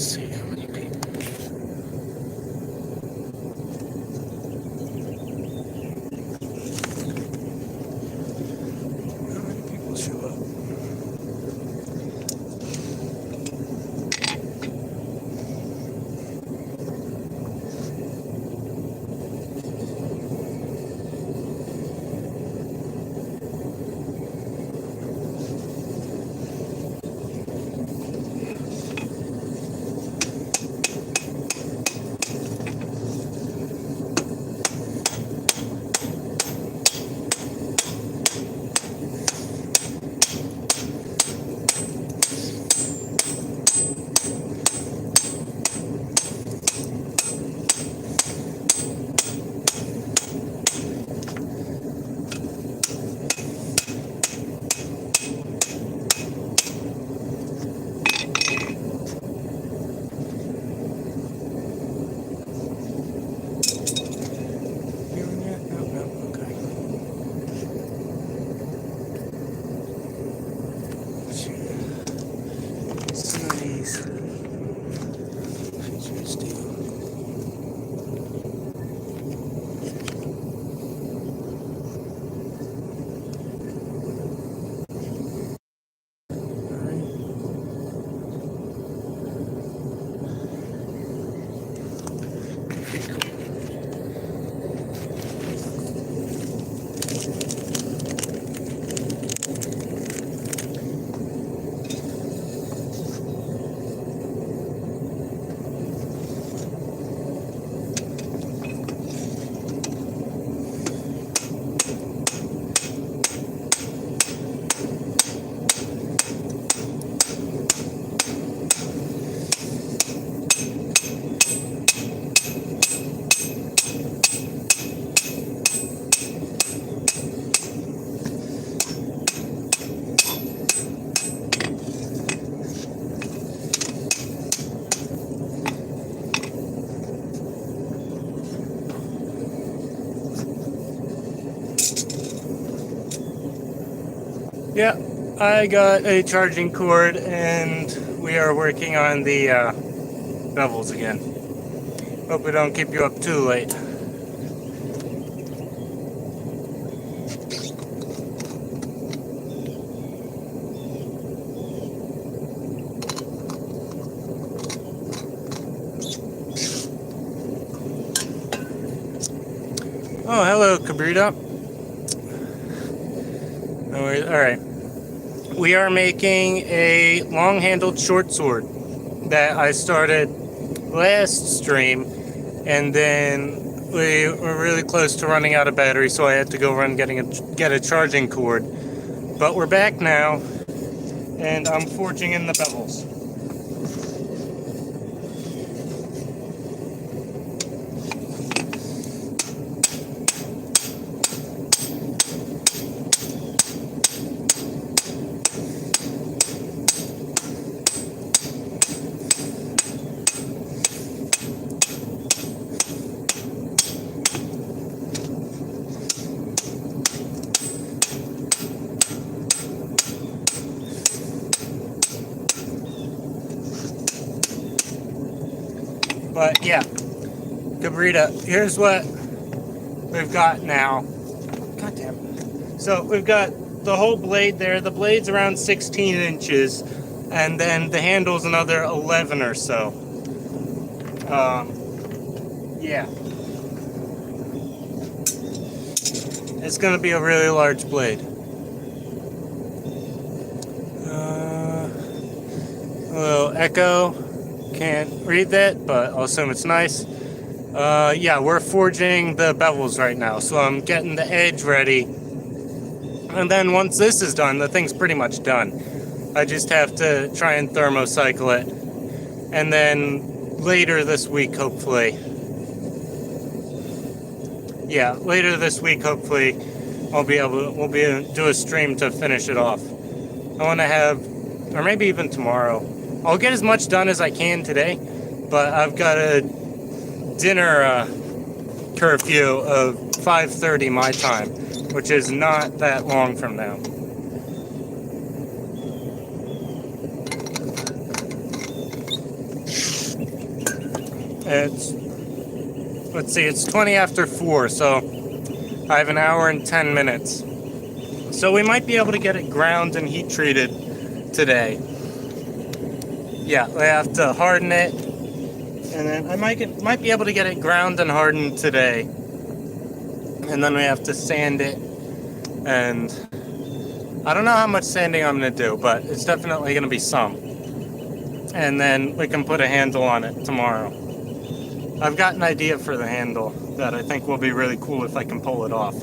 see how many people. How many people show up? Yeah, I got a charging cord and we are working on the bevels again. Hope we don't keep you up too late. Oh, hello, Cabrita. Alright. We are making a long-handled short sword that I started last stream, and then we were really close to running out of battery, so I had to go get a charging cord. But we're back now, and I'm forging in the bevels. But yeah, Cabrita, here's what we've got now. God damn it. So we've got the whole blade there. The blade's around 16 inches, and then the handle's another 11 or so. Yeah. It's going to be a really large blade. A little echo. Can't read that, but I'll assume it's nice. Yeah, we're forging the bevels right now, so I'm getting the edge ready. And then once this is done, the thing's pretty much done. I just have to try and thermocycle it. And then later this week, hopefully. Yeah, later this week, hopefully, we'll be able to do a stream to finish it off. I want to have, or maybe even tomorrow. I'll get as much done as I can today, but I've got a dinner curfew of 5:30 my time, which is not that long from now. It's, let's see, it's 20 after 4, so I have an hour and 10 minutes. So we might be able to get it ground and heat treated today. Yeah, we have to harden it, and then I might be able to get it ground and hardened today. And then we have to sand it, and I don't know how much sanding I'm going to do, but it's definitely going to be some. And then we can put a handle on it tomorrow. I've got an idea for the handle that I think will be really cool if I can pull it off.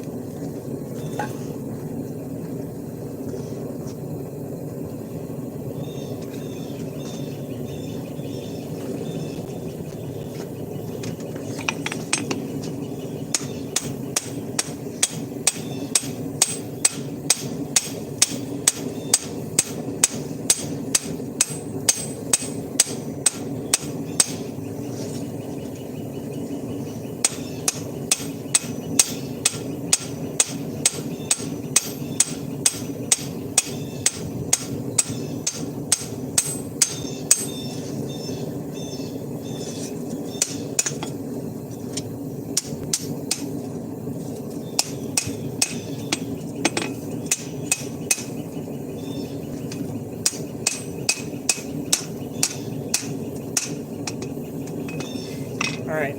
Alright,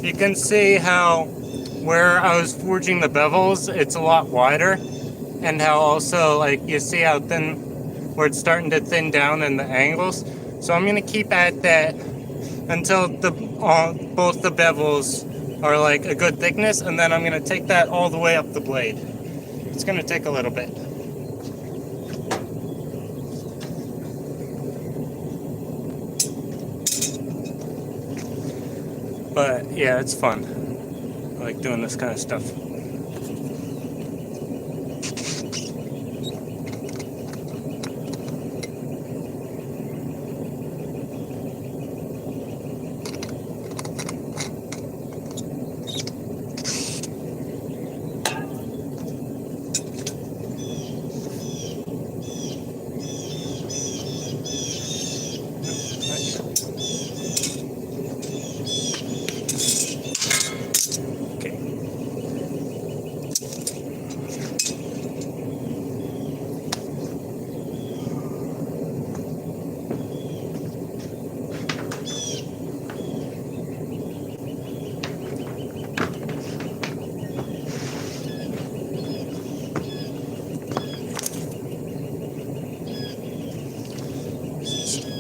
you can see how where I was forging the bevels, it's a lot wider, and how also, like, you see how thin, where it's starting to thin down in the angles. So I'm going to keep at that until both the bevels are like a good thickness, and then I'm going to take that all the way up the blade. It's going to take a little bit. But yeah, it's fun. I like doing this kind of stuff.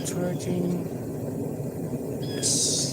Charging this.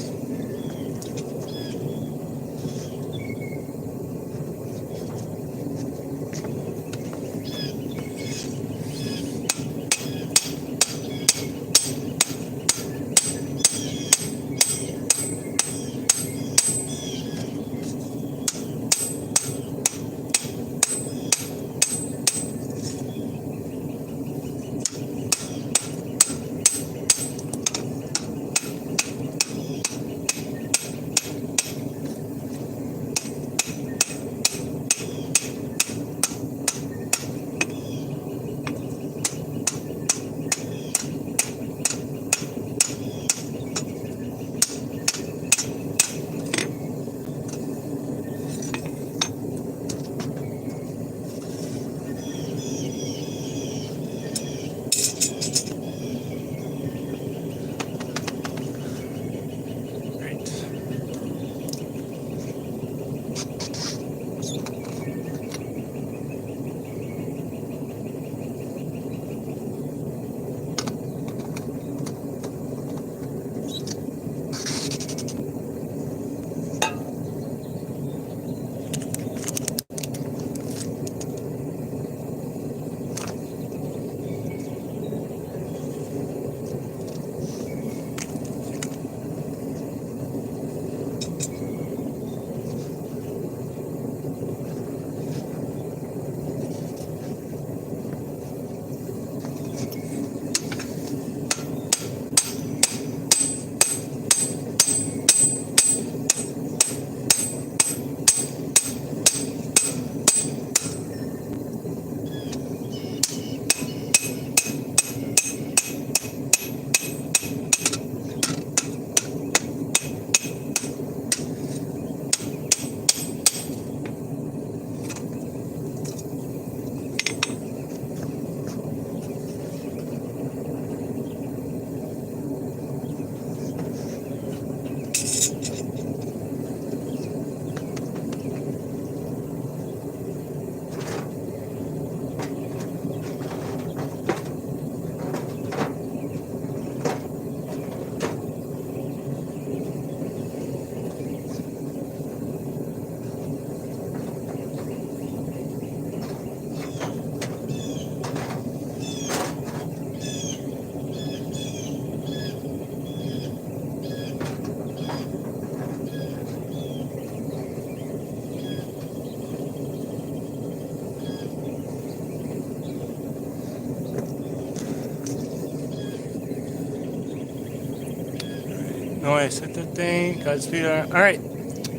Noise hit the thing. Got speed on. All right,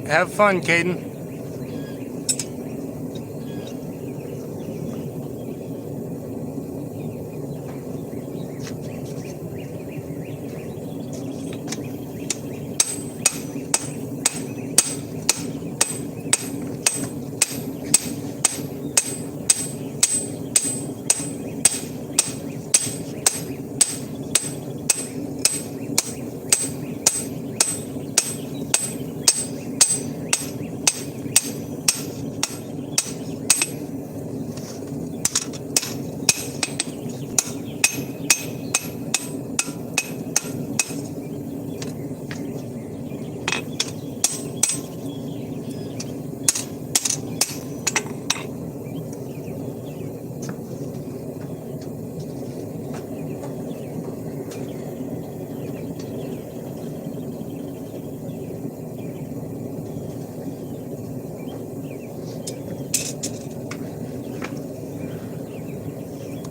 have fun, Caden.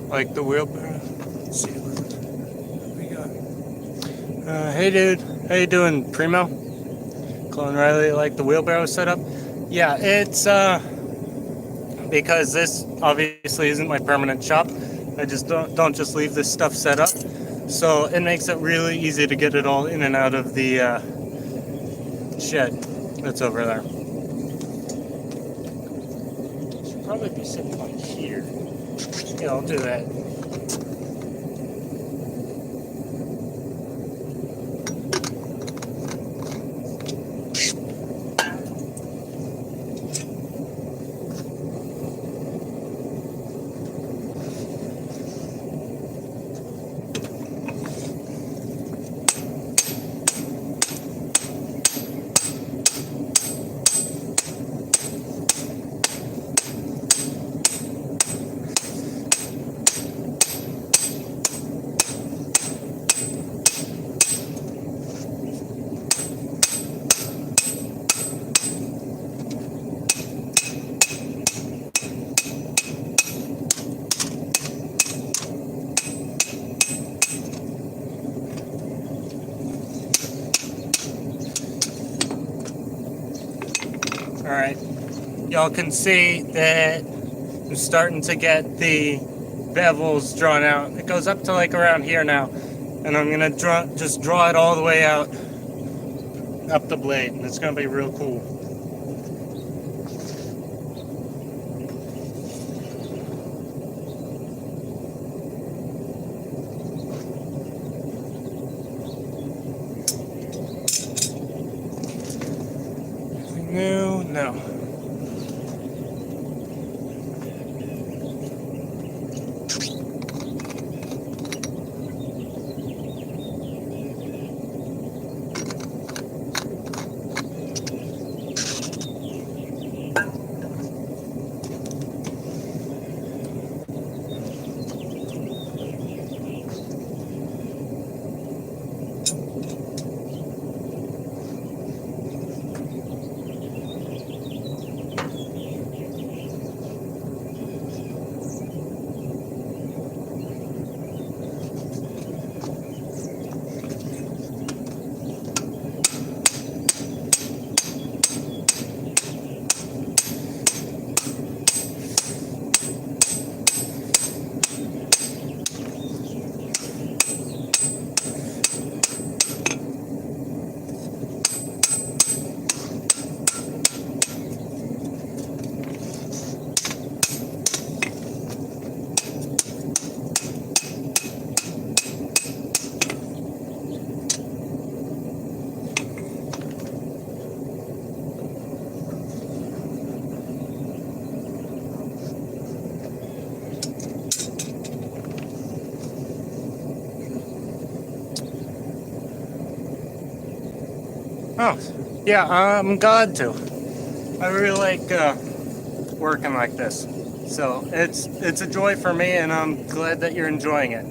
Like the wheelbarrow. Let's see what we got. Hey dude, how you doing, Primo? Clone Riley, like the wheelbarrow setup? Yeah, it's because this obviously isn't my permanent shop. I just don't just leave this stuff set up, so it makes it really easy to get it all in and out of the shed that's over there. Should probably be sitting like here. Yeah, I'll do that. Alright, y'all can see that I'm starting to get the bevels drawn out. It goes up to like around here now, and I'm gonna just draw it all the way out up the blade, and it's gonna be real cool. Anything new? No. Oh, yeah, I'm glad to. I really like working like this. So it's a joy for me, and I'm glad that you're enjoying it.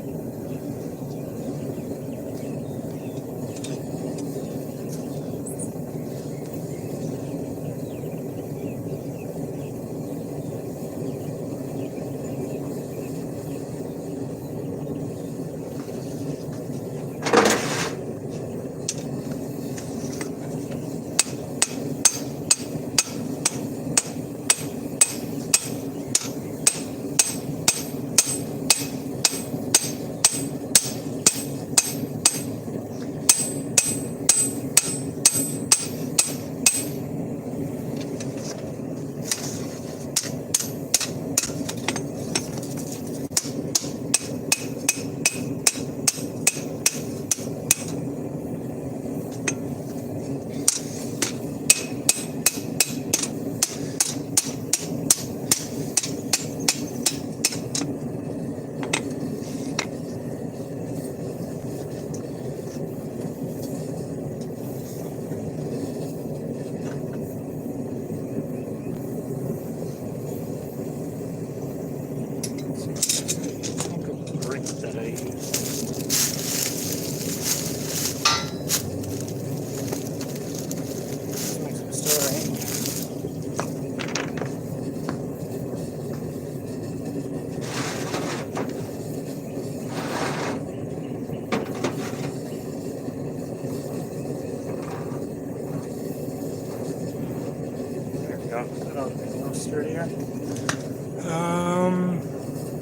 go. That'll be a little sturdier.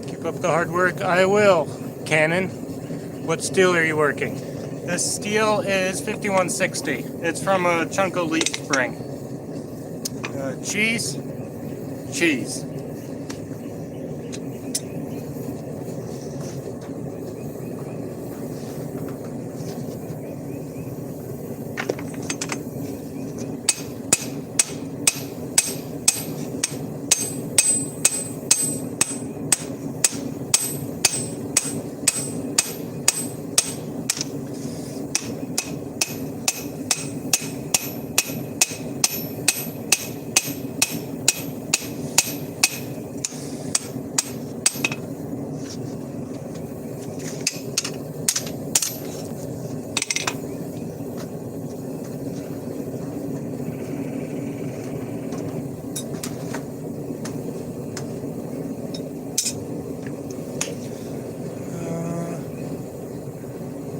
Keep up the hard work. I will. Cannon, what steel are you working? This steel is 5160. It's from a chunk of leaf spring. Cheese. Cheese.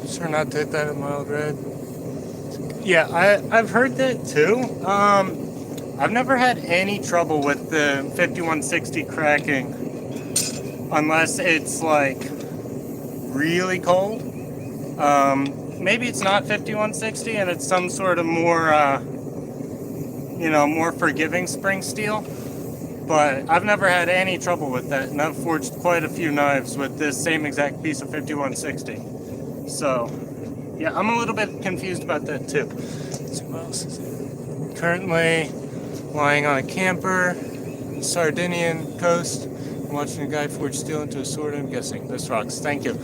Sure not to hit that in mild red. Yeah, I've heard that too. I've never had any trouble with the 5160 cracking unless it's like really cold. Maybe it's not 5160 and it's some sort of more, more forgiving spring steel. But I've never had any trouble with that, and I've forged quite a few knives with this same exact piece of 5160. So, yeah, I'm a little bit confused about that too. So what else is it? Currently lying on a camper, Sardinian coast. I'm watching a guy forge steel into a sword. I'm guessing this rocks. Thank you.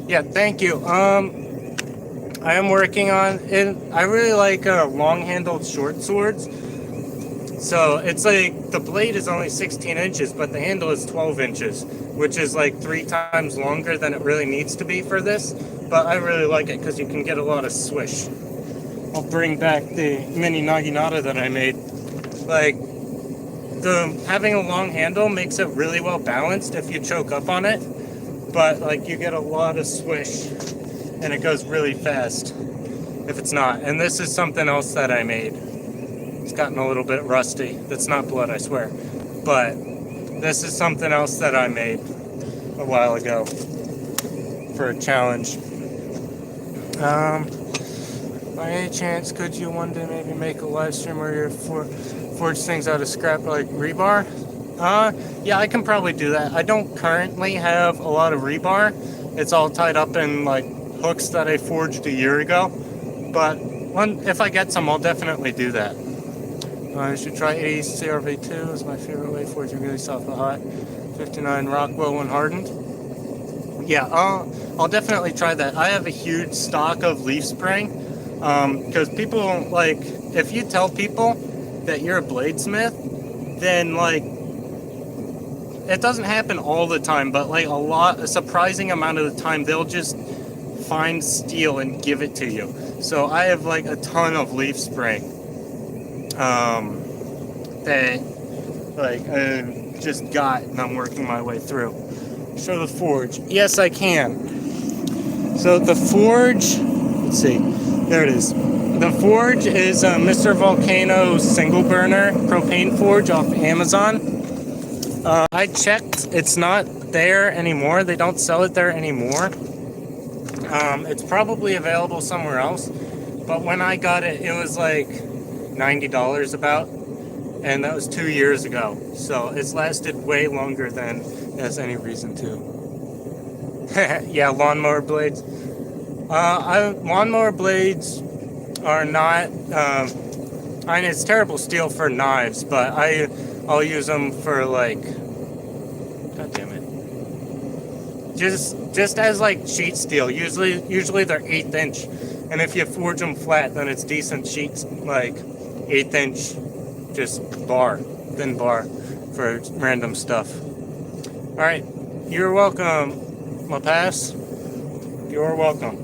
Yeah, thank you. I am working on it. I really like long-handled short swords. So it's like the blade is only 16 inches, but the handle is 12 inches, which is like 3 times longer than it really needs to be for this. But I really like it because you can get a lot of swish. I'll bring back the mini naginata that I made. Like, having a long handle makes it really well balanced if you choke up on it. But like, you get a lot of swish and it goes really fast if it's not. And this is something else that I made. It's gotten a little bit rusty. That's not blood, I swear. But this is something else that I made a while ago for a challenge. By any chance, could you one day maybe make a live stream where you forge things out of scrap like rebar? Yeah, I can probably do that. I don't currently have a lot of rebar. It's all tied up in like hooks that I forged a year ago. But if I get some, I'll definitely do that. I should try 80 CRV2. It's my favorite way forging really soft but hot. 59 Rockwell when hardened. Yeah, I'll definitely try that. I have a huge stock of leaf spring because people, like, if you tell people that you're a bladesmith, then, like, it doesn't happen all the time, but, like, a surprising amount of the time, they'll just find steel and give it to you. So I have, like, a ton of leaf spring that, like, I just got and I'm working my way through. Show the forge. Yes, I can. So the forge, let's see, there it is. The forge is Mr. Volcano's single burner propane forge off Amazon. I checked, it's not there anymore. They don't sell it there anymore. It's probably available somewhere else. But when I got it, it was like $90 about. And that was 2 years ago. So it's lasted way longer than it has any reason to. Yeah, lawnmower blades. Lawnmower blades are not, I mean, it's terrible steel for knives, but I'll use them for like, god damn it. Just as like sheet steel. Usually they're 1/8 inch. And if you forge them flat, then it's decent sheets, like 1/8 inch, just thin bar for random stuff. Alright, you're welcome, my pass. You're welcome.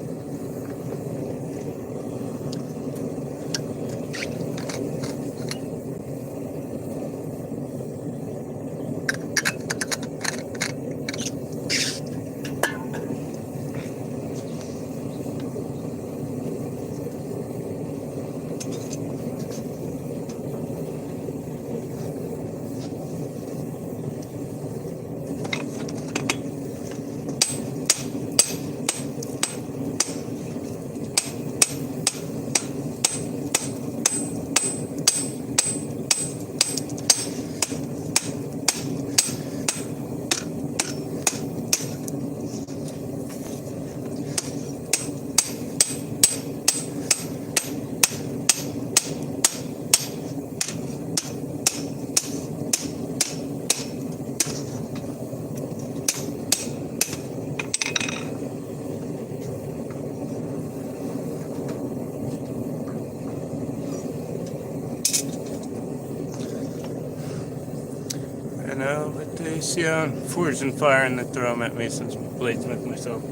No, but they see forging fire and they throw them at me since bladesmith myself.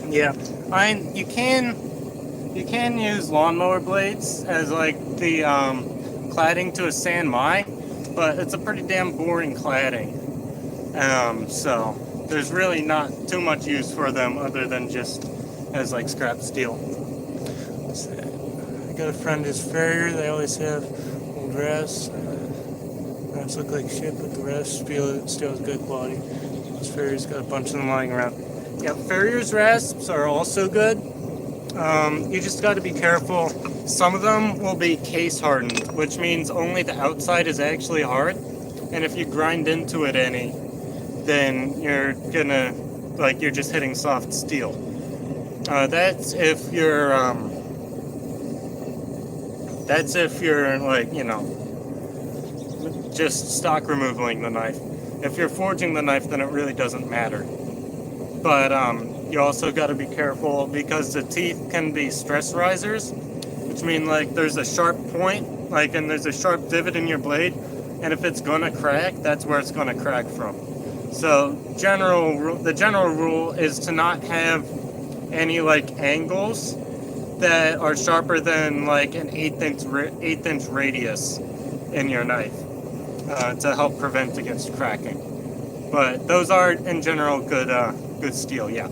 Yeah, you can use lawnmower blades as like the cladding to a San Mai, but it's a pretty damn boring cladding. So there's really not too much use for them other than just as like scrap steel. I got a friend who's farrier. They always have old rests. Rests look like shit, but the rest still is good quality. This farrier's got a bunch of them lying around. Yeah, farrier's rasps are also good. You just got to be careful. Some of them will be case hardened, which means only the outside is actually hard. And if you grind into it any, then you're gonna, like, you're just hitting soft steel. That's if you're like, you know, just stock removing the knife. If you're forging the knife, then it really doesn't matter. But you also got to be careful because the teeth can be stress risers, which mean like there's a sharp point, like, and there's a sharp divot in your blade, and if it's gonna crack, that's where it's gonna crack from. So the general rule is to not have any like angles that are sharper than like an eighth inch radius in your knife to help prevent against cracking. But those are in general good steel, yeah.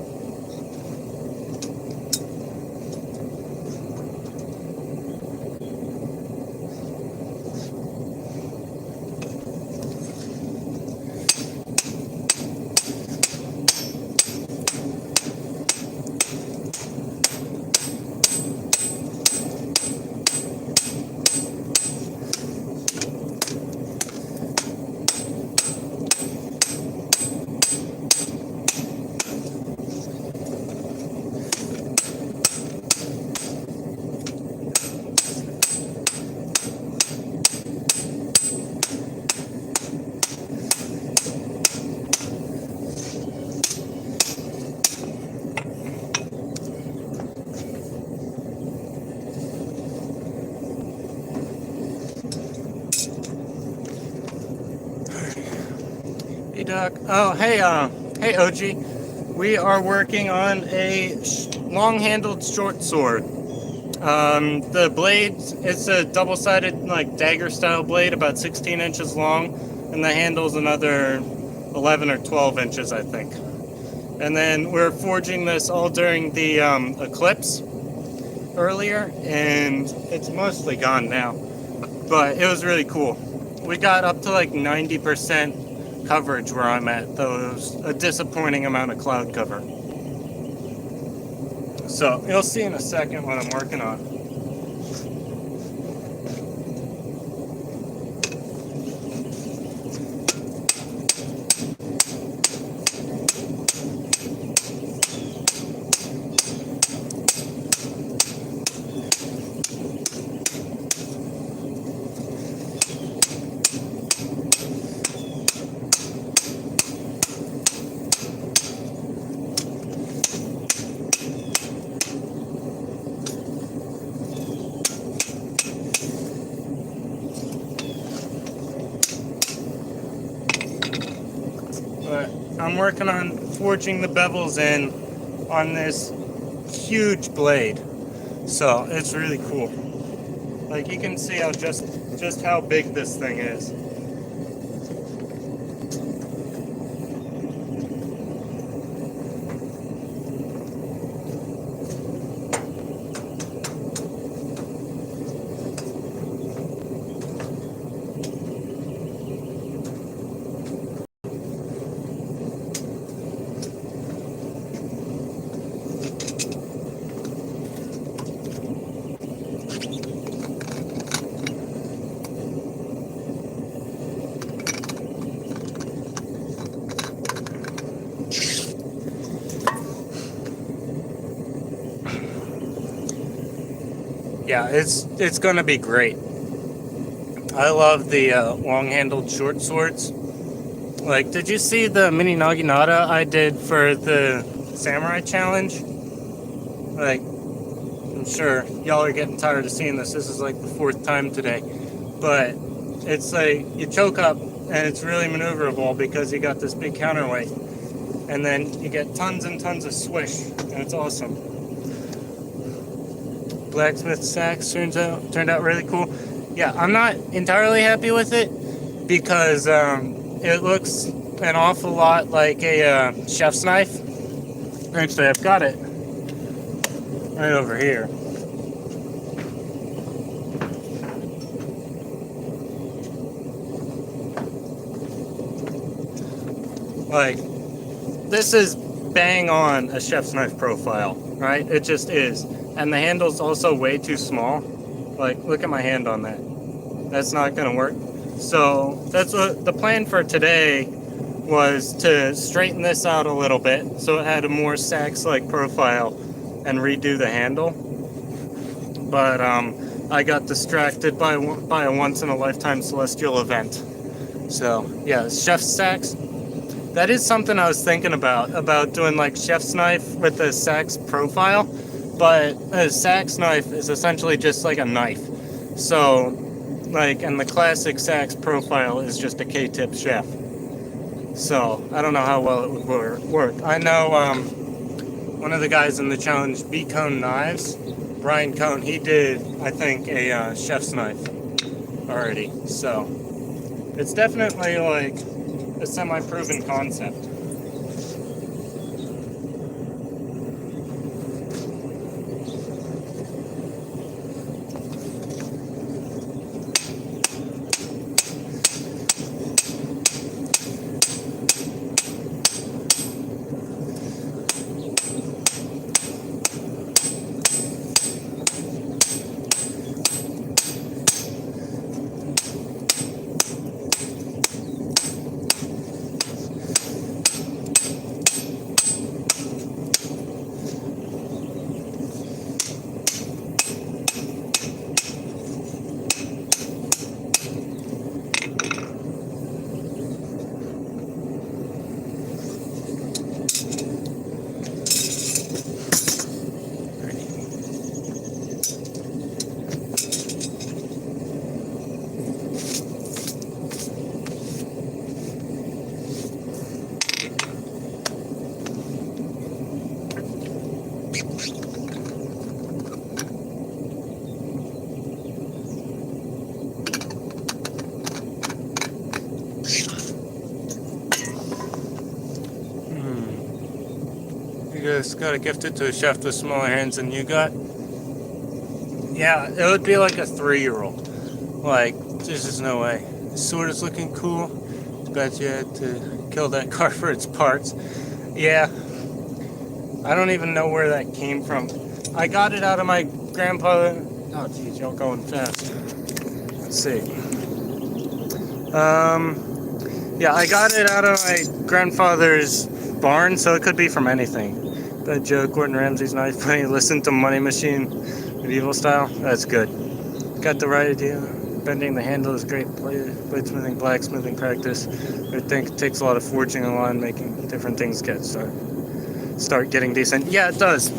Hey Doc. Oh, hey OG. We are working on a long-handled short sword. The blade, it's a double-sided like dagger-style blade, about 16 inches long, and the handle's another 11 or 12 inches, I think. And then we're forging this all during the Eclipse earlier, and it's mostly gone now. But it was really cool. We got up to like 90% coverage where I'm at, though it was a disappointing amount of cloud cover. So you'll see in a second what I'm working on. But I'm working on forging the bevels in on this huge blade, so it's really cool. Like, you can see how just how big this thing is. Yeah, it's gonna be great. I love the long-handled short swords. Like, did you see the mini naginata I did for the samurai challenge? Like, I'm sure y'all are getting tired of seeing this. This is like the 4th time today. But it's like you choke up and it's really maneuverable because you got this big counterweight, and then you get tons and tons of swish, and it's awesome. Blacksmith sax turned out really cool. Yeah, I'm not entirely happy with it because it looks an awful lot like a chef's knife. Actually, I've got it right over here. Like, this is bang on a chef's knife profile, right? It just is. And the handle's also way too small. Like, look at my hand on that. That's not gonna work. So that's what the plan for today was, to straighten this out a little bit so it had a more sax-like profile and redo the handle. But I got distracted by a once-in-a-lifetime celestial event. So yeah, chef's sax. That is something I was thinking about doing, like chef's knife with a sax profile. But a sax knife is essentially just like a knife. So, like, and the classic sax profile is just a K-tip chef. So, I don't know how well it would work. I know one of the guys in the challenge, B-Cone Knives, Brian Cone, he did, I think, a chef's knife already. So, it's definitely like a semi-proven concept. You guys got to gift it to a chef with smaller hands than you got. Yeah, it would be like a 3-year-old. Like, there's just no way. The sword is looking cool. Bet you had to kill that car for its parts. Yeah. I don't even know where that came from. I got it out of my grandpa. Oh, geez, y'all going fast. Let's see. Yeah, I got it out of my grandfather's barn, so it could be from anything. That joke, Gordon Ramsay's knife when he listened to Money Machine, medieval style. That's good. Got the right idea. Bending the handle is great. Bladesmithing, blacksmithing practice. I think it takes a lot of forging along, making different things start getting decent. Yeah, it does.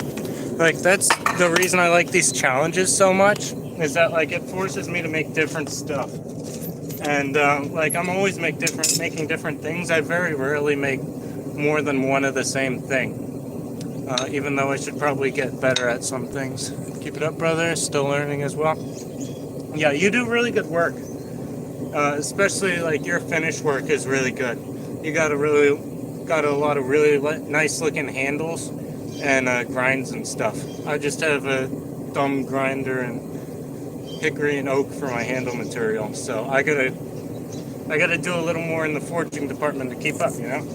Like, that's the reason I like these challenges so much, is that, like, it forces me to make different stuff. And like, I'm always making different things. I very rarely make more than one of the same thing. Even though I should probably get better at some things. Keep it up, brother. Still learning as well. Yeah, you do really good work. Especially, like, your finish work is really good. You got a lot of really nice looking handles and grinds and stuff. I just have a thumb grinder and hickory and oak for my handle material, so I gotta do a little more in the forging department to keep up, you know?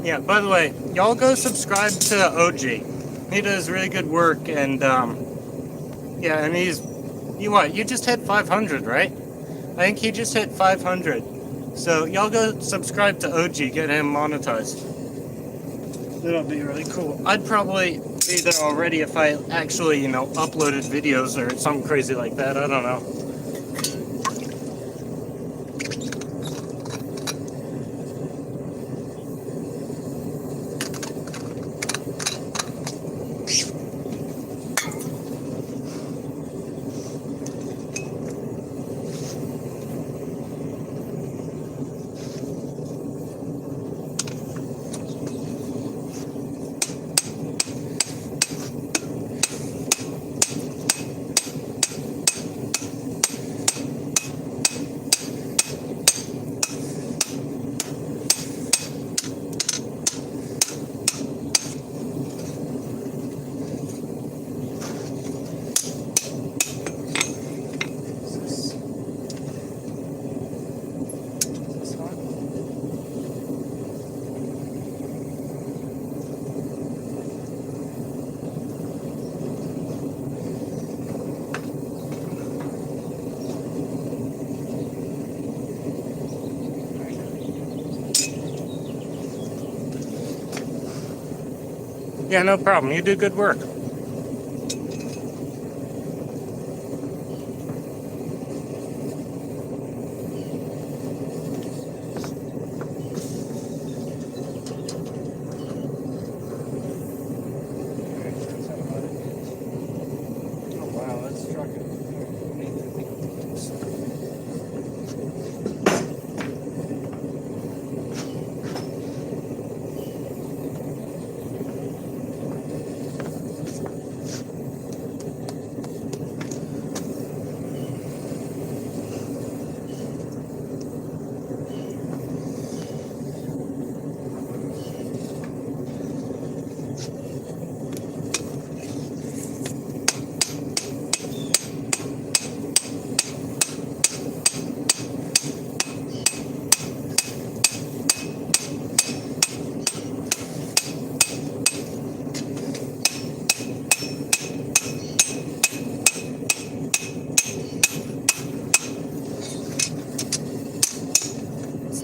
Yeah, by the way, y'all go subscribe to OG. He does really good work, and yeah, and you just hit 500, right? I think he just hit 500. So y'all go subscribe to OG, get him monetized. That'll be really cool. I'd probably be there already if I actually, uploaded videos or something crazy like that. I don't know. Yeah, no problem. You do good work.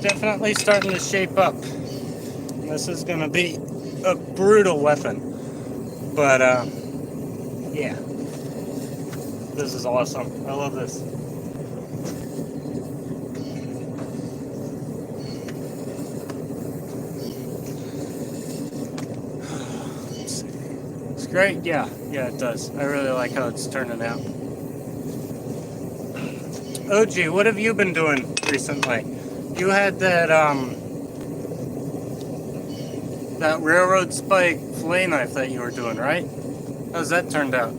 Definitely starting to shape up. This is going to be a brutal weapon. But, yeah. This is awesome. I love this. It's great. Yeah, it does. I really like how it's turning out. OG, what have you been doing recently? You had that railroad spike fillet knife that you were doing, right? How's that turned out?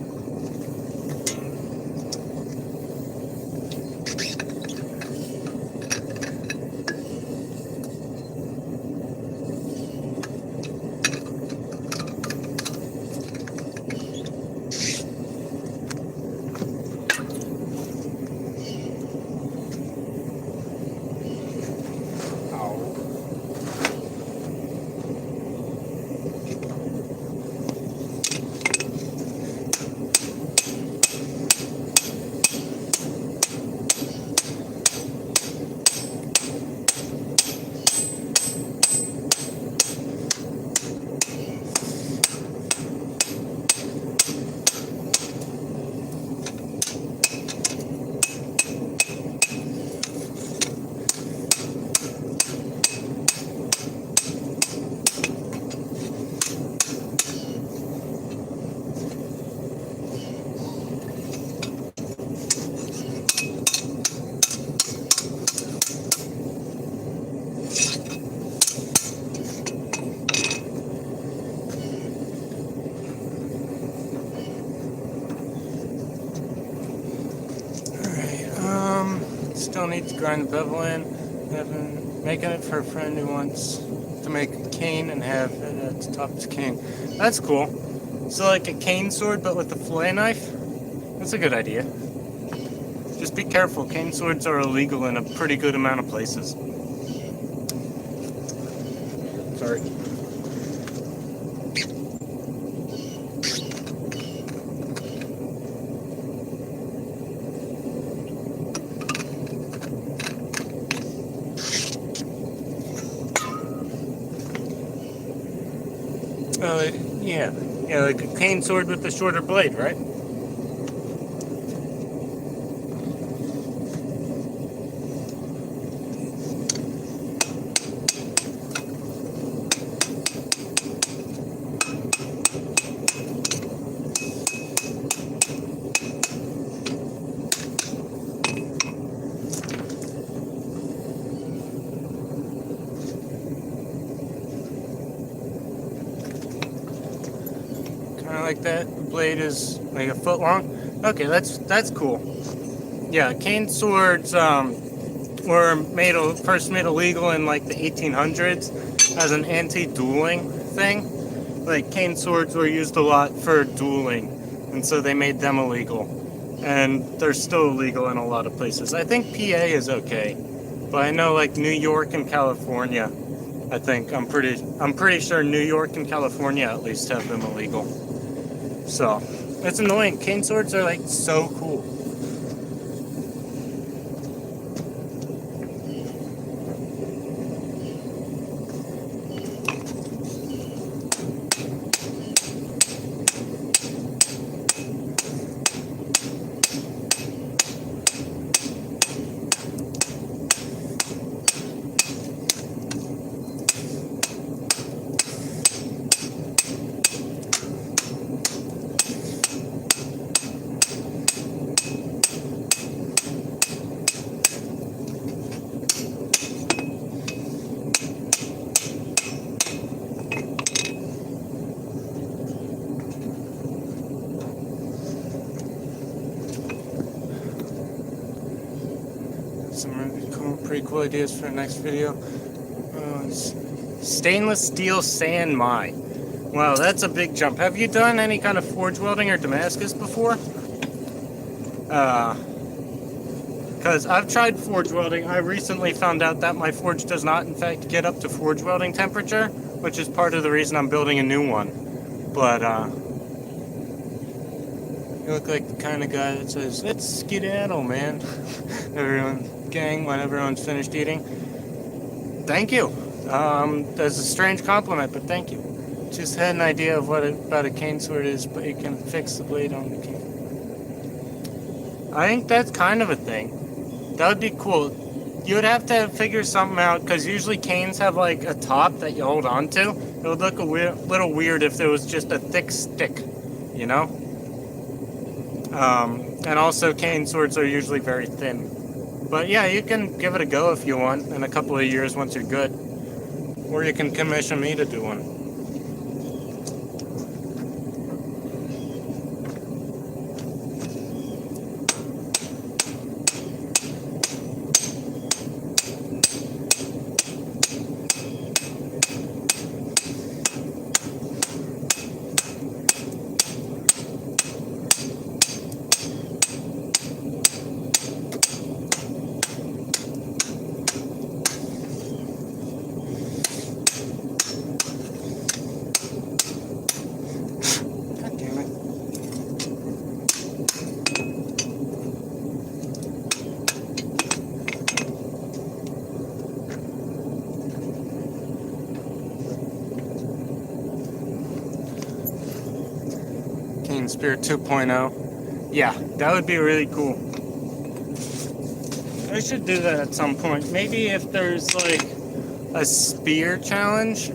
Still need to grind the bevel in. I've been making it for a friend who wants to make a cane and have it at the top of the cane. That's cool. So like a cane sword but with a fillet knife? That's a good idea. Just be careful. Cane swords are illegal in a pretty good amount of places. Sorry. Yeah. Yeah, like a cane sword with a shorter blade, right? Kind of like that. The blade is like a foot long. Okay, that's cool. Yeah, cane swords were first made illegal in like the 1800s as an anti-dueling thing. Like cane swords were used a lot for dueling, and so they made them illegal. And they're still illegal in a lot of places. I think PA is okay, but I know like New York and California. I'm pretty sure New York and California at least have them illegal. So it's annoying. Cane swords are like so cool. Some really cool, pretty cool ideas for the next video. Stainless steel sand mine. Wow, that's a big jump. Have you done any kind of forge welding or Damascus before? Because I've tried forge welding. I recently found out that my forge does not, in fact, get up to forge welding temperature, which is part of the reason I'm building a new one. But, you look like the kind of guy that says, let's skedaddle, man. Gang, when everyone's finished eating. Thank you. That's a strange compliment, but thank you. Just had an idea of what about a cane sword is, but you can fix the blade on the cane. I think that's kind of a thing. That would be cool. You would have to figure something out, because usually canes have like a top that you hold on to. It would look a little weird if there was just a thick stick, you know? And also cane swords are usually very thin. But yeah, you can give it a go if you want in a couple of years once you're good. Or you can commission me to do one. Cane Spear 2.0. Yeah, that would be really cool. I should do that at some point. Maybe if there's like a spear challenge,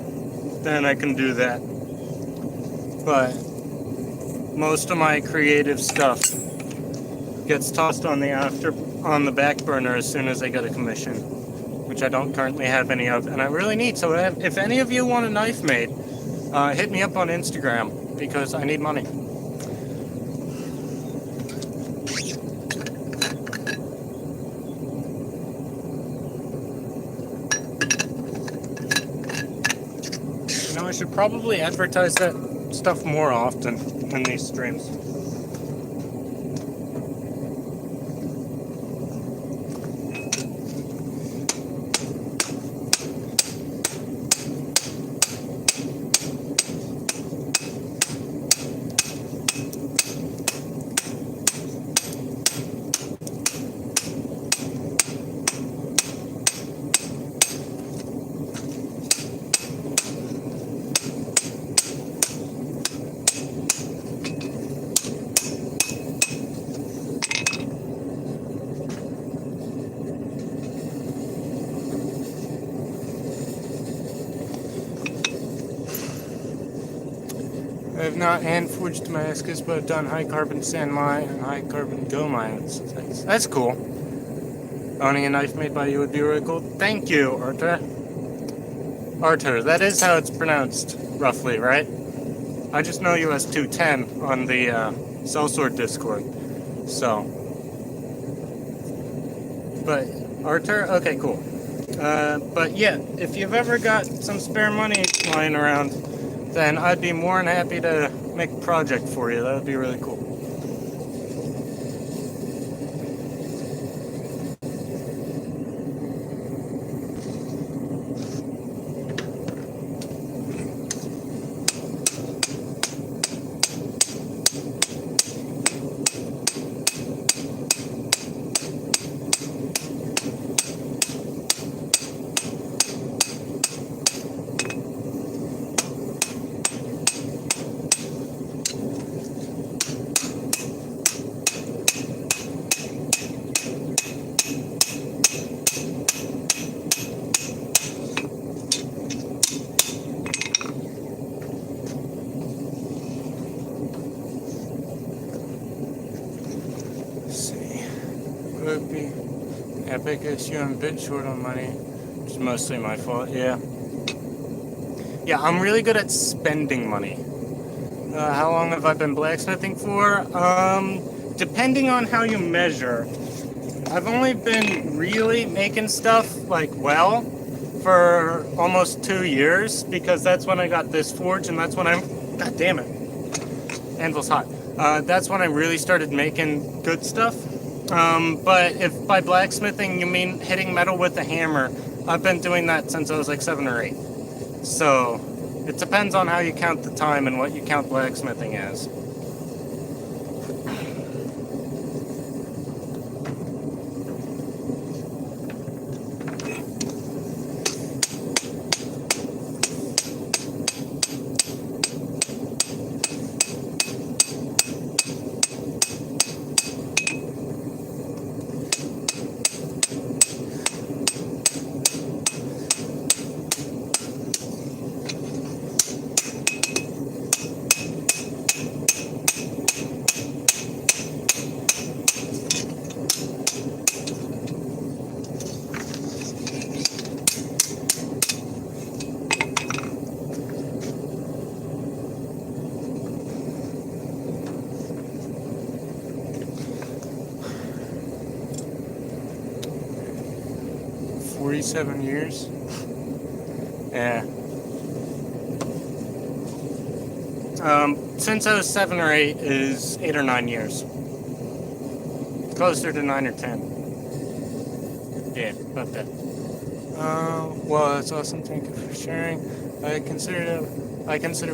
then I can do that. But most of my creative stuff gets tossed on the back burner as soon as I get a commission, which I don't currently have any of, and I really need. So if any of you want a knife made, hit me up on Instagram because I need money. You know, I should probably advertise that stuff more often in these streams. I have not hand forged Damascus, but I've done high carbon sand mine and high carbon go mines. That's cool. Owning a knife made by you would be really cool. Thank you, Arthur. Arthur, that is how it's pronounced, roughly, right? I just know you as 210 on the Sellsword Discord. So. But, Arthur? Okay, cool. But yeah, if you've ever got some spare money lying around, then I'd be more than happy to make a project for you. That would be really cool. Would be epic issue. I'm a bit short on money, which is mostly my fault. Yeah, I'm really good at spending money. How long have I been blacksmithing for? Depending on how you measure, I've only been really making stuff for almost 2 years, because that's when I got this forge, and that's when God damn it, anvil's hot. That's when I really started making good stuff. But if by blacksmithing you mean hitting metal with a hammer, I've been doing that since I was like 7 or 8. So it depends on how you count the time and what you count blacksmithing as. $47 years. Yeah. Since I was 7 or 8 is 8 or 9 years. Closer to 9 or 10. Yeah, about that. Well, that's awesome. Thank you for sharing. I consider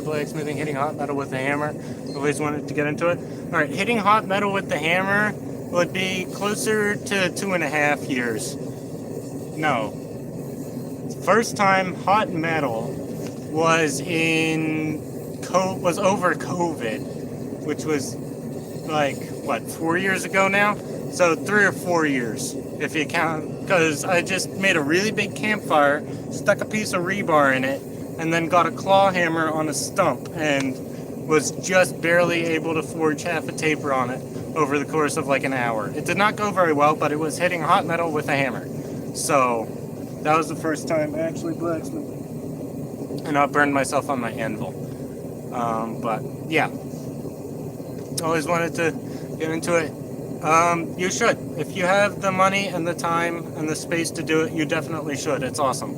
blacksmithing hitting hot metal with a hammer. I've always wanted to get into it. Alright, hitting hot metal with the hammer would be closer to 2.5 years. No. First time hot metal was over COVID, which was 4 years ago now? So 3 or 4 years, if you count, because I just made a really big campfire, stuck a piece of rebar in it, and then got a claw hammer on a stump, and was just barely able to forge half a taper on it over the course of an hour. It did not go very well, but it was hitting hot metal with a hammer. So that was the first time I actually blacksmithed, and I burned myself on my anvil. But yeah, always wanted to get into it. You should. If you have the money and the time and the space to do it, you definitely should. It's awesome.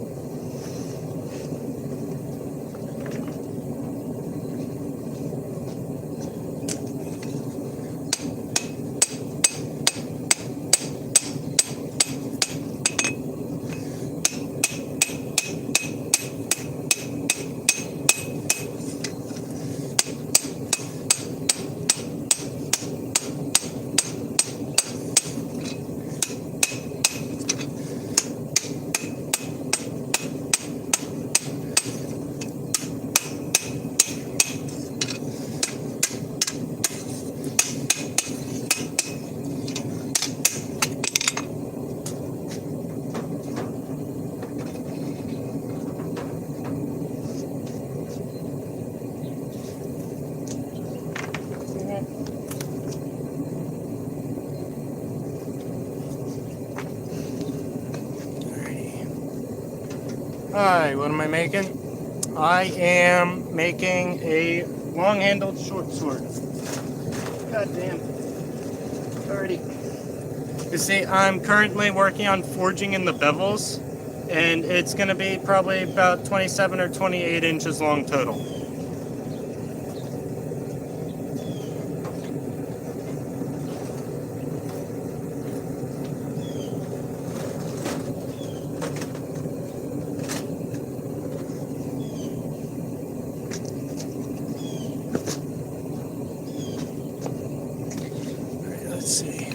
Hi, what am I making? I am making a long-handled short sword. God damn. Alrighty. You see, I'm currently working on forging in the bevels, and it's going to be probably about 27 or 28 inches long total. Let's see.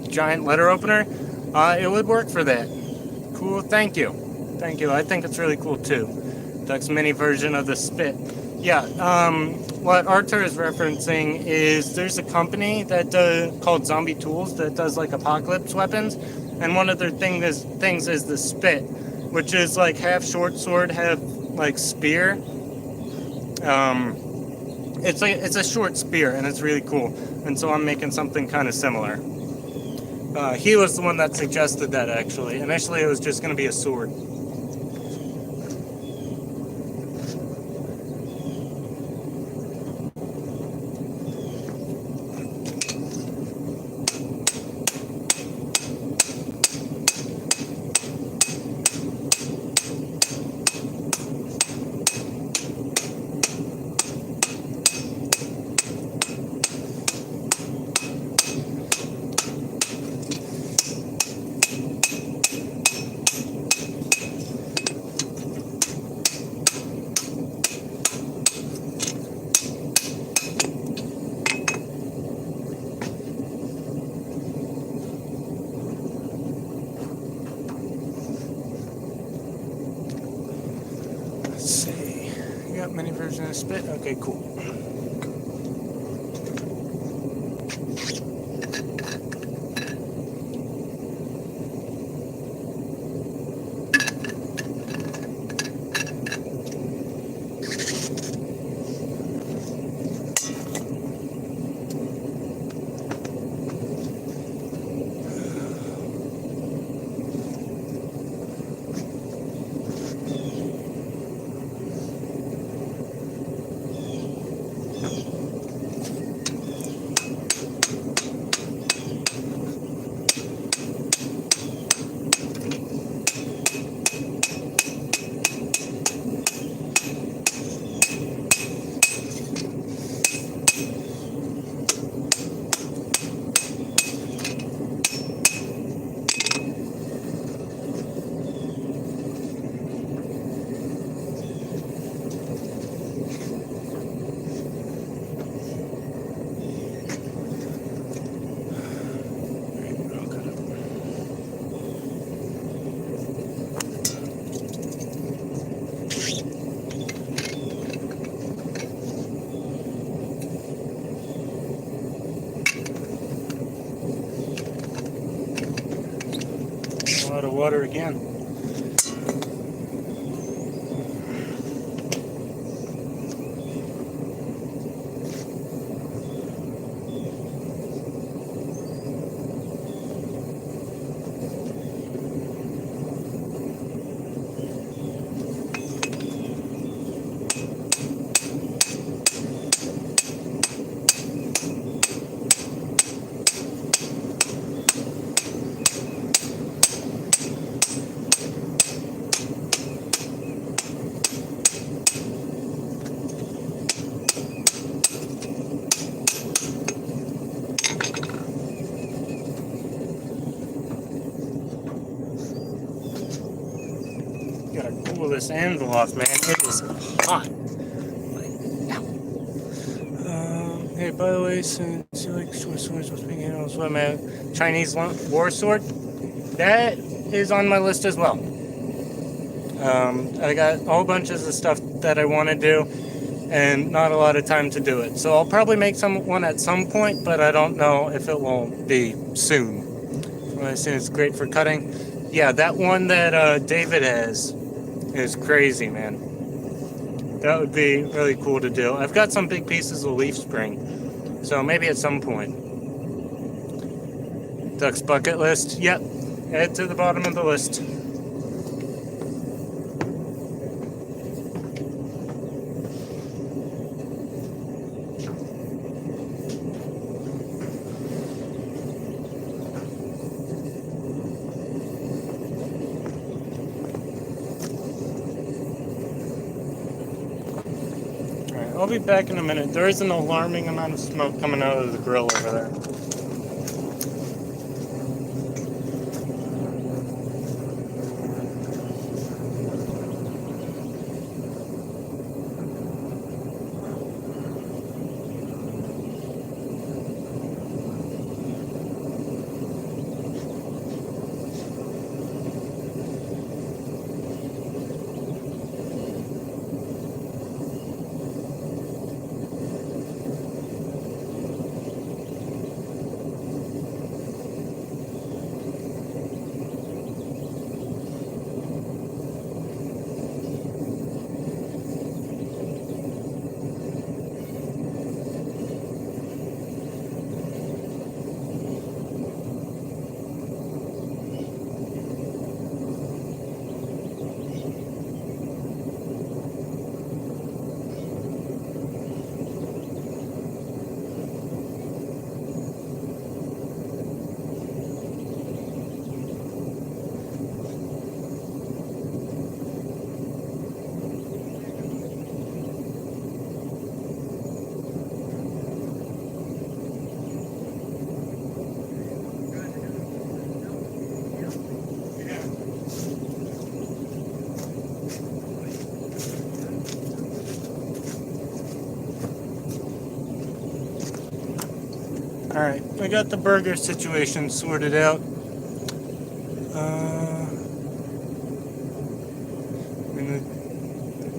Giant letter opener. It would work for that. Cool. Thank you. Thank you. I think it's really cool too. Duck's mini version of the spit. Yeah. What Arthur is referencing is there's a company that called Zombie Tools that does like apocalypse weapons, and one of their things is the spit, which is like half short sword, half like spear. It's a short spear, and it's really cool. And so I'm making something kind of similar. He was the one that suggested that, actually. Initially, it was just going to be a sword. Let's see. You got many versions of spit? Okay, cool. A lot of water again. Gotta cool this anvil off, man. It is hot. Hey, by the way, since you like short swords, what's being handled? So my Chinese war sword, that is on my list as well. I got a whole bunches of stuff that I want to do, and not a lot of time to do it. So I'll probably make one at some point, but I don't know if it will be soon. I assume it's great for cutting. Yeah, that one that David has is crazy, man. That would be really cool to do. I've got some big pieces of leaf spring, so maybe at some point. Duck's bucket list. Yep. Add to the bottom of the list. Alright, I'll be back in a minute. There is an alarming amount of smoke coming out of the grill over there. Alright, I got the burger situation sorted out.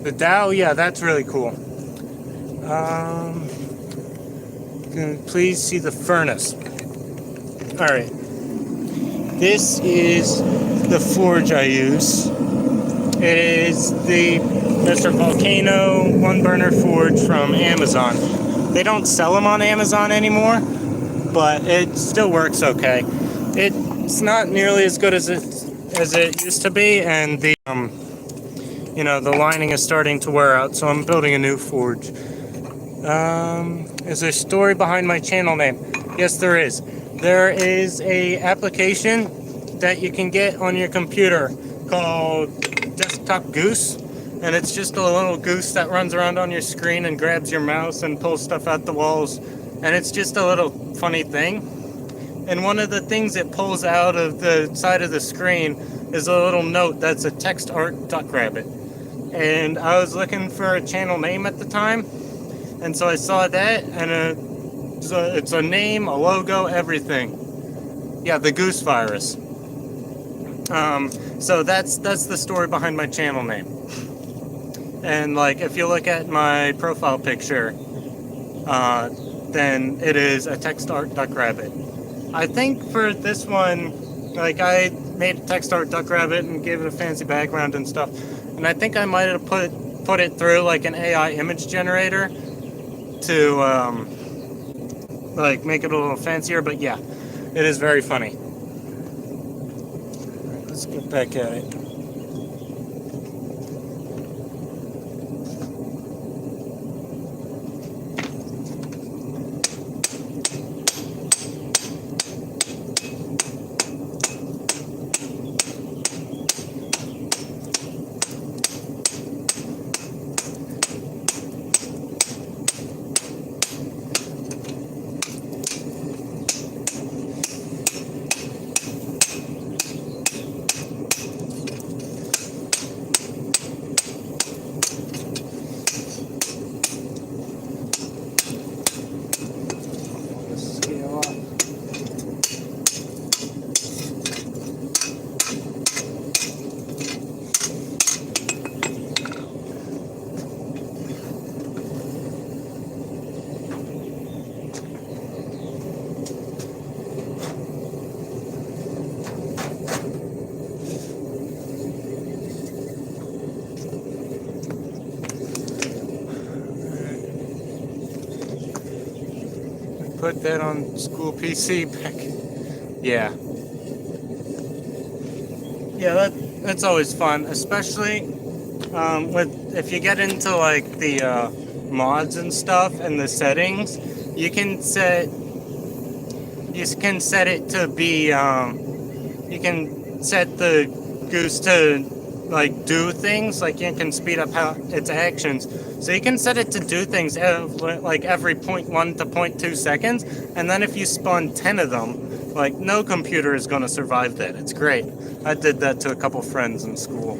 The Dow, yeah, that's really cool. Please see the furnace. Alright, this is the forge I use. It is the Mr. Volcano one burner forge from Amazon. They don't sell them on Amazon anymore, but it still works okay. It's not nearly as good as it used to be, and the the lining is starting to wear out, so I'm building a new forge. Is there a story behind my channel name? Yes, there is. There is a application that you can get on your computer called Desktop Goose, and it's just a little goose that runs around on your screen and grabs your mouse and pulls stuff out the walls, and it's just a little funny thing. And one of the things it pulls out of the side of the screen is a little note that's a text art duck rabbit. And I was looking for a channel name at the time, and so I saw that, and it's a name, a logo, everything. Yeah, the Goose Virus. So that's the story behind my channel name. And like, if you look at my profile picture, then it is a text art duck rabbit. I think for this one, like, I made a text art duck rabbit and gave it a fancy background and stuff. And I think I might have put it through like an AI image generator to like make it a little fancier. But yeah, it is very funny. Right, let's get back at it. Put that on school PC back. Yeah. Yeah, that's always fun, especially with if you get into like the mods and stuff and the settings. You can set it to be you can set the goose to like do things, like you can speed up how its actions, so you can set it to do things like every 0.1 to 0.2 seconds, and then if you spawn 10 of them, like no computer is going to survive that. It's great. I did that to a couple friends in school.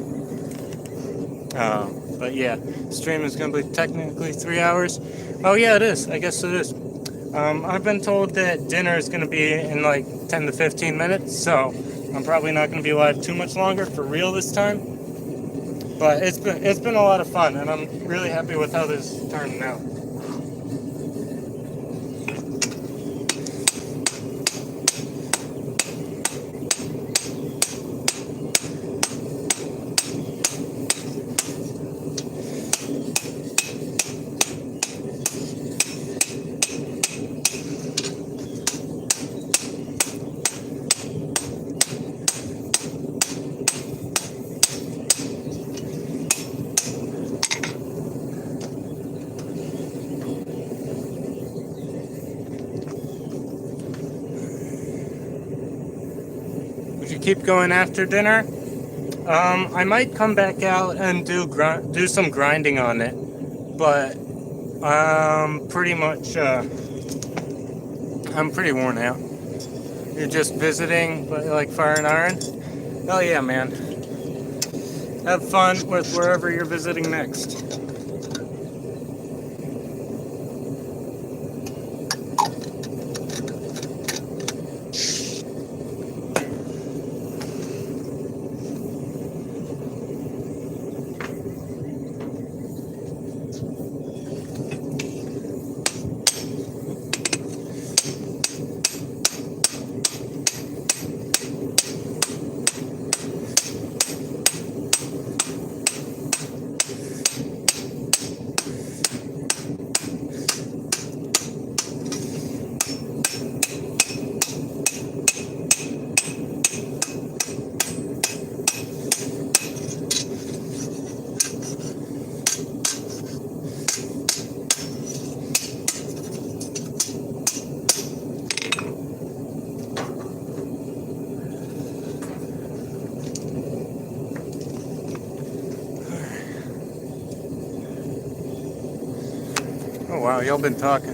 But yeah, stream is going to be technically 3 hours. Oh yeah, it is. I guess it is. I've been told that dinner is going to be in like 10 to 15 minutes, so I'm probably not going to be live too much longer for real this time. But it's been a lot of fun, and I'm really happy with how this turned out. Would you keep going after dinner? I might come back out and do some grinding on it, but pretty much I'm pretty worn out. You're just visiting, like Fire and Iron? Hell yeah, man. Have fun with wherever you're visiting next. Oh wow, y'all been talking.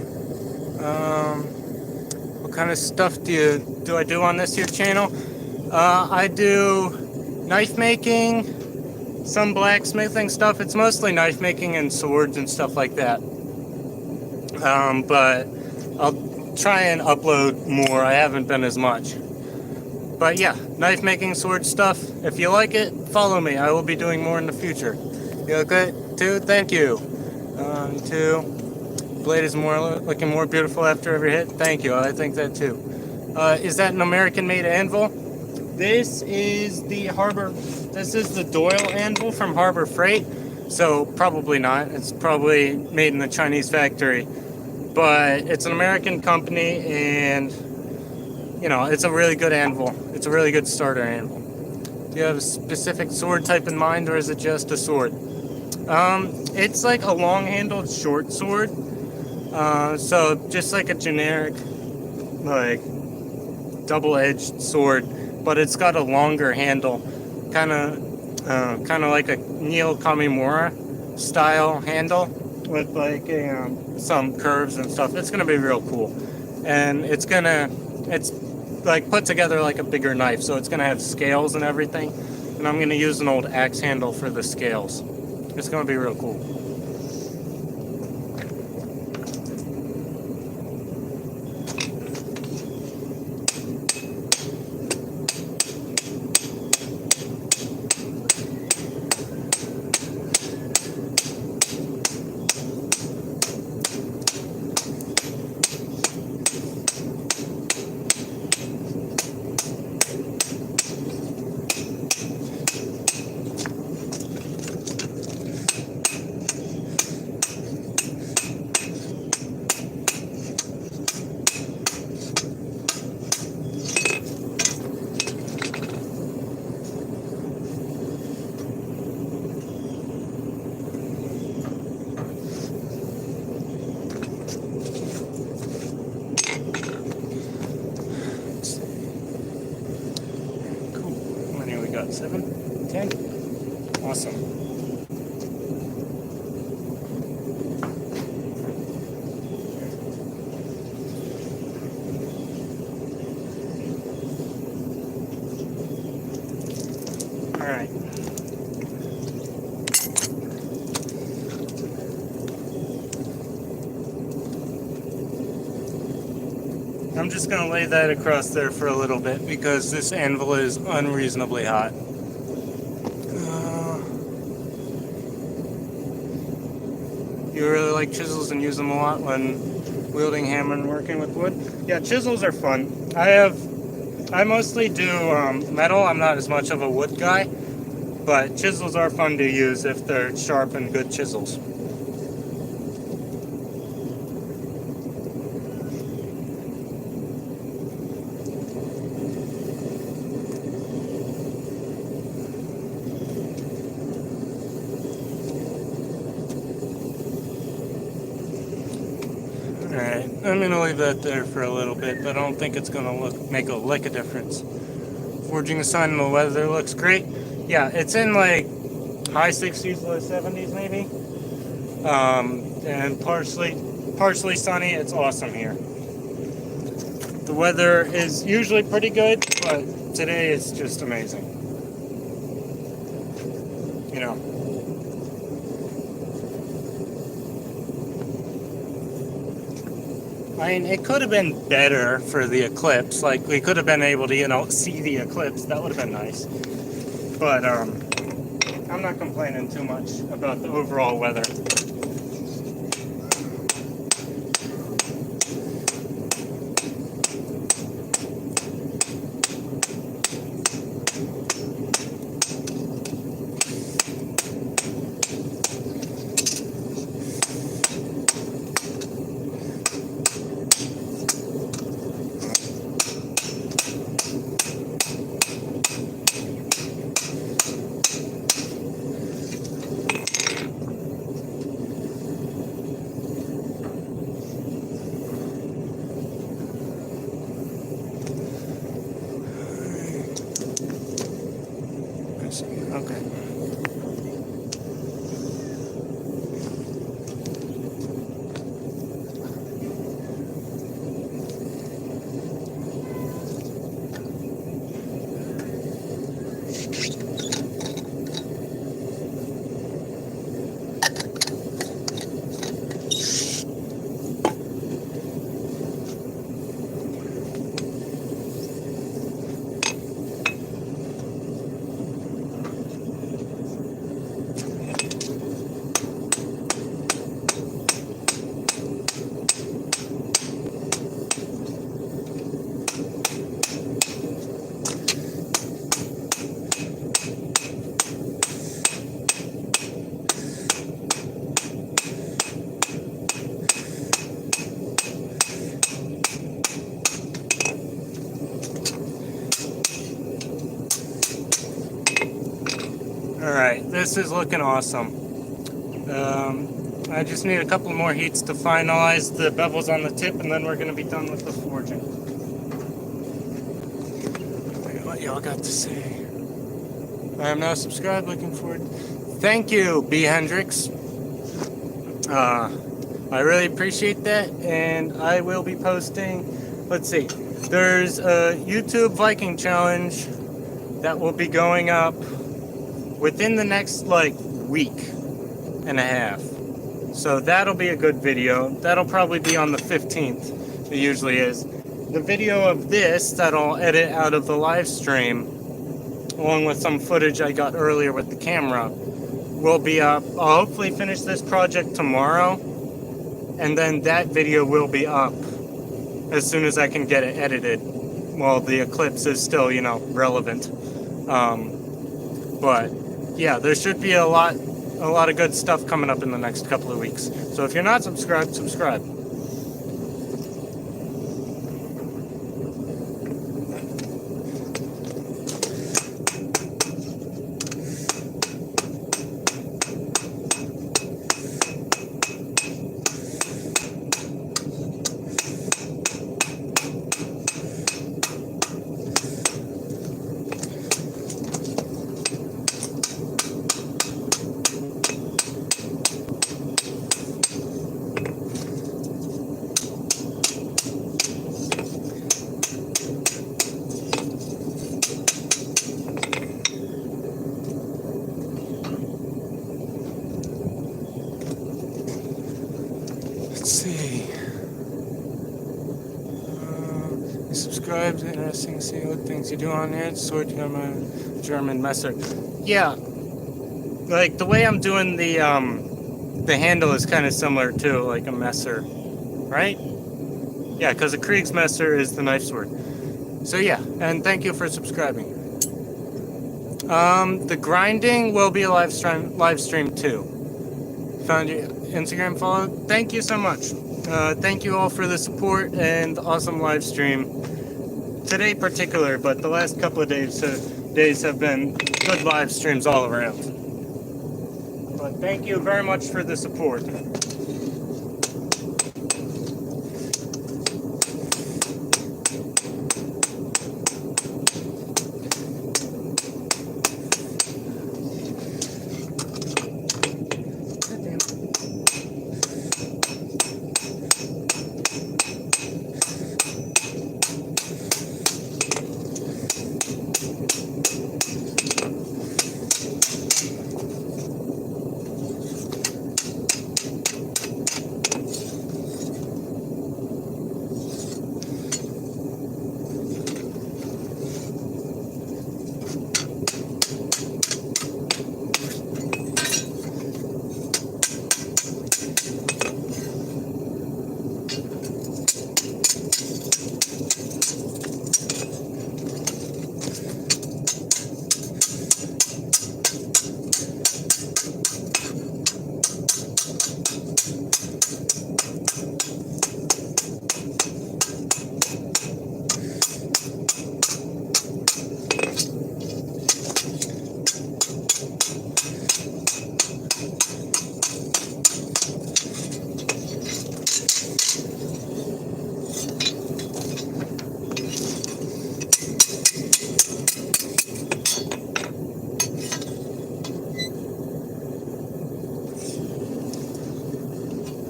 What kind of stuff do I do on this here channel? I do knife making, some blacksmithing stuff. It's mostly knife making and swords and stuff like that. But I'll try and upload more. I haven't been as much. But yeah, knife making, sword stuff. If you like it, follow me. I will be doing more in the future. You okay too? Thank you. Too. Blade is looking more beautiful after every hit. Thank you. I think that too. Is that an American-made anvil? This is the Doyle anvil from Harbor Freight. So probably not. It's probably made in the Chinese factory. But it's an American company, and you know, it's a really good anvil. It's a really good starter anvil. Do you have a specific sword type in mind, or is it just a sword? It's like a long-handled short sword. So just like a generic, like double-edged sword, but it's got a longer handle, kind of like a Neil Kamimura style handle with like some curves and stuff. It's gonna be real cool, and it's like put together like a bigger knife, so it's gonna have scales and everything. And I'm gonna use an old axe handle for the scales. It's gonna be real cool. got? 7? 10? Awesome. Alright. I'm just going to lay that across there for a little bit because this anvil is unreasonably hot. You really like chisels and use them a lot when wielding hammer and working with wood? Yeah, chisels are fun. I mostly do metal. I'm not as much of a wood guy, but chisels are fun to use if they're sharp and good chisels. Alright, I'm going to leave that there for a little bit, but I don't think it's going to make a lick of difference. Forging a sign in the weather looks great. Yeah, it's in like high 60s, low 70s maybe. And partially sunny. It's awesome here. The weather is usually pretty good, but today it's just amazing. You know. I mean, it could have been better for the eclipse. Like, we could have been able to, you know, see the eclipse. That would have been nice. But, I'm not complaining too much about the overall weather. Okay. Alright, this is looking awesome. I just need a couple more heats to finalize the bevels on the tip, and then we're going to be done with the forging. What y'all got to say? I am now subscribed, looking forward. Thank you, B. Hendrix. I really appreciate that, and I will be posting, let's see, there's a YouTube Viking challenge that will be going up within the next, like, week and a half. So that'll be a good video. That'll probably be on the 15th. It usually is. The video of this that I'll edit out of the live stream, along with some footage I got earlier with the camera, will be up. I'll hopefully finish this project tomorrow, and then that video will be up as soon as I can get it edited while the eclipse is still, you know, relevant. But yeah, there should be a lot of good stuff coming up in the next couple of weeks. So if you're not subscribed, subscribe. subscribed. Interesting to see what things you do on here. Sword German messer. Yeah, like the way I'm doing the handle is kind of similar to like a messer, right? Yeah, because a Kriegsmesser is the knife sword. So yeah, and thank you for subscribing. The grinding will be a live stream too. Found your Instagram follow. Thank you so much. Thank you all for the support and the awesome live stream. Today particular, but the last couple of days have been good live streams all around. But thank you very much for the support.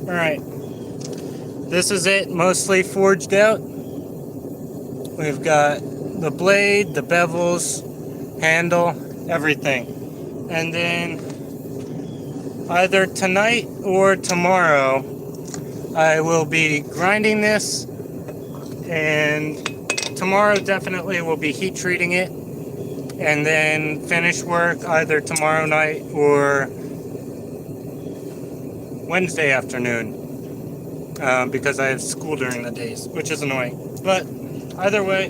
Alright, this is it, mostly forged out. We've got the blade, the bevels, handle, everything. And then either tonight or tomorrow, I will be grinding this, and tomorrow definitely will be heat treating it, and then finish work either tomorrow night or Wednesday afternoon, because I have school during the days, which is annoying. But either way,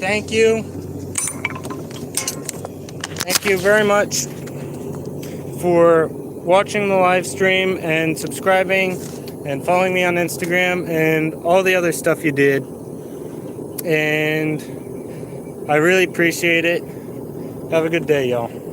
thank you. Thank you very much for watching the live stream and subscribing and following me on Instagram and all the other stuff you did. And I really appreciate it. Have a good day, y'all.